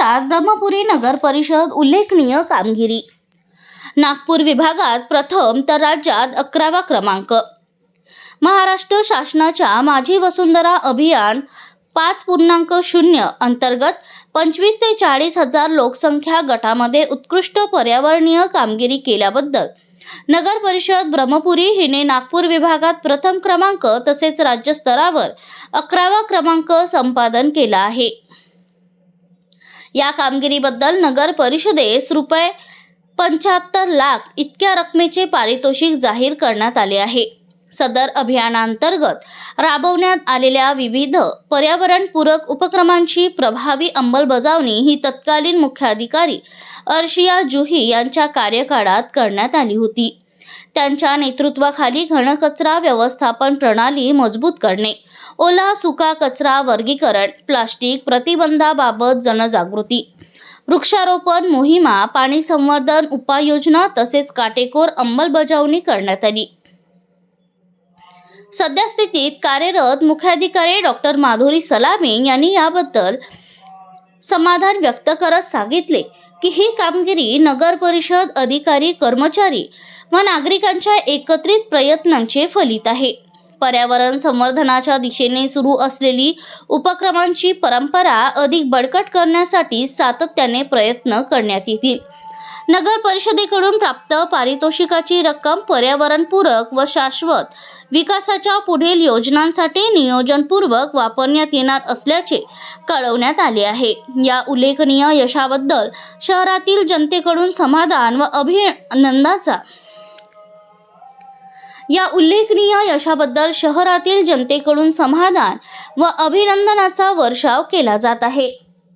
शहरात ब्रह्मपुरी नगर परिषद उल्लेखनीय कामगिरी। नागपूर विभागात प्रथम तर राज्यात 11वा क्रमांक। महाराष्ट्र शासनाच्या माझी वसुंधरा अभियान 5.0 अंतर्गत 25 ते 40 हजार लोकसंख्या गटामध्ये उत्कृष्ट पर्यावरणीय कामगिरी केल्याबद्दल नगर परिषद ब्रह्मपुरी हिने नागपूर विभागात प्रथम क्रमांक तसेच राज्य स्तरावर 11वा क्रमांक संपादन केला आहे। या कामगिरीबद्दल नगर परिषदेस रुपये 75 लाख इतक्या रकमेचे पारितोषिक जाहीर करण्यात आले आहे। सदर अभियानांतर्गत राबवण्यात आलेल्या विविध पर्यावरणपूरक उपक्रमांची प्रभावी अंमलबजावणी ही तत्कालीन मुख्याधिकारी अर्शिया जुही यांच्या कार्यकाळात करण्यात आली होती। त्यांच्या नेतृत्वाखाली घनकचरा व्यवस्थापन प्रणाली मजबूत करणे, ओला सुका कचरा वर्गीकरण, प्लास्टिक प्रतिबंधाबाबत जनजागृती, वृक्षारोपण मोहिमा, पाणी संवर्धन उपाययोजना तसेच काटेकोर अंमलबजावणी करण्यात आली। सद्यस्थितीत कार्यरत मुख्याधिकारी डॉक्टर माधुरी सलामे यांनी याबद्दल समाधान व्यक्त करत सांगितले की ही कामगिरी नगर परिषद अधिकारी, कर्मचारी व नागरिकांच्या एकत्रित प्रयत्नांचे फलित आहे। पर्यावरण संवर्धनाच्या दिशेने सुरू असलेली उपक्रमांची परंपरा अधिक बळकट करण्यासाठी सातत्याने प्रयत्न करण्यात येतील। नगर परिषदेकडून प्राप्त पारितोषिकाची रक्कम पर्यावरणपूरक व शाश्वत विकासाच्या पुढील योजनांसाठी नियोजनपूर्वक वापरण्यात येणार असल्याचे कळवण्यात आले आहे। या उल्लेखनीय यशाबद्दल शहरातील जनतेकडून समाधान व अभिनंदनाचा वर्षाव केला जात आहे।